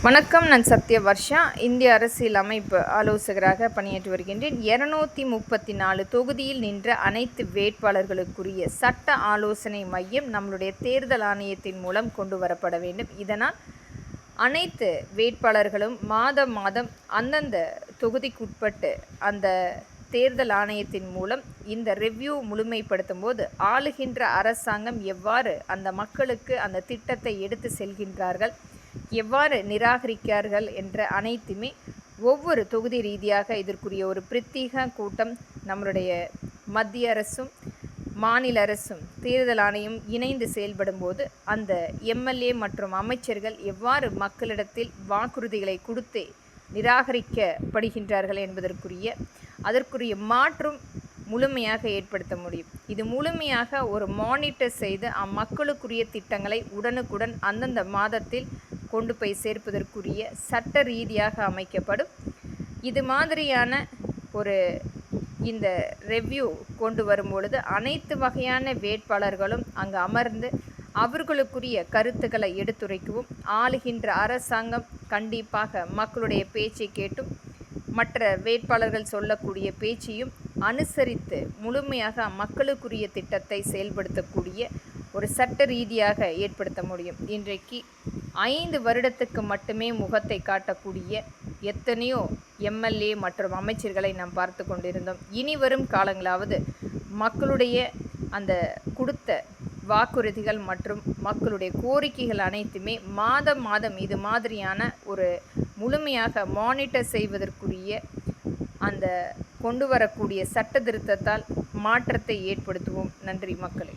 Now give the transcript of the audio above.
வணக்கம். நான் சத்ய வர்ஷா. இந்திய அரசியல் அமைப்பு ஆலோசகராக பணியாற்றி வருகின்றேன். 234 தொகுதியில் நின்ற அனைத்து வேட்பாளர்களுக்குரிய சட்ட ஆலோசனை மையம் நம்மளுடைய தேர்தல் ஆணையத்தின் மூலம் கொண்டு வரப்பட வேண்டும். இதனால் அனைத்து வேட்பாளர்களும் மாதம் அந்தந்த தொகுதிக்குட்பட்டு அந்த தேர்தல் ஆணையத்தின் மூலம் இந்த ரெவ்யூ முழுமைப்படுத்தும் போது ஆளுகின்ற அரசாங்கம் எவ்வாறு அந்த மக்களுக்கு அந்த திட்டத்தை எடுத்து செல்கின்றார்கள், எவ்வாறு நிராகரிக்கிறார்கள் என்ற அனைத்துமே ஒவ்வொரு தொகுதி ரீதியாக இதற்குரிய ஒரு பிரத்யேக கூட்டம் நம்மளுடைய மத்திய அரசும் மாநில அரசும் தேர்தல் ஆணையம் இணைந்து செயல்படும் போது அந்த எம்எல்ஏ மற்றும் அமைச்சர்கள் எவ்வாறு மக்களிடத்தில் வாக்குறுதிகளை கொடுத்து நிராகரிக்கப்படுகின்றார்கள் என்பதற்குரிய அதற்குரிய மாற்றும் முழுமையாக ஏற்படுத்த முடியும். இது முழுமையாக ஒரு மானிட்டர் செய்து அம்மக்களுக்குரிய திட்டங்களை உடனுக்குடன் அந்தந்த மாதத்தில் கொண்டு போய் சேர்ப்பதற்குரிய சட்ட ரீதியாக அமைக்கப்படும். இது மாதிரியான ஒரு இந்த ரெவ்யூ கொண்டு வரும்பொழுது அனைத்து வகையான வேட்பாளர்களும் அங்கு அமர்ந்து அவர்களுக்குரிய கருத்துக்களை எடுத்துரைக்கவும், ஆளுகின்ற அரசாங்கம் கண்டிப்பாக மக்களுடைய பேச்சை கேட்டும் மற்ற வேட்பாளர்கள் சொல்லக்கூடிய பேச்சையும் அனுசரித்து முழுமையாக மக்களுக்குரிய திட்டத்தை செயல்படுத்தக்கூடிய ஒரு சட்ட ரீதியாக ஏற்படுத்த முடியும். இன்றைக்கு 5 வருடத்துக்கு மட்டுமே முகத்தை காட்டக்கூடிய எத்தனையோ எம்எல்ஏ மற்றும் அமைச்சர்களை நாம் பார்த்து கொண்டிருந்தோம். இனி வரும் காலங்களாவது மக்களுடைய அந்த கொடுத்த வாக்குறுதிகள் மற்றும் மக்களுடைய கோரிக்கைகள் அனைத்துமே மாதம் இது மாதிரியான ஒரு முழுமையாக மானிட்டர் செய்வதற்குரிய அந்த கொண்டு வரக்கூடிய சட்ட திருத்தத்தால் மாற்றத்தை ஏற்படுத்துவோம். நன்றி மக்களே.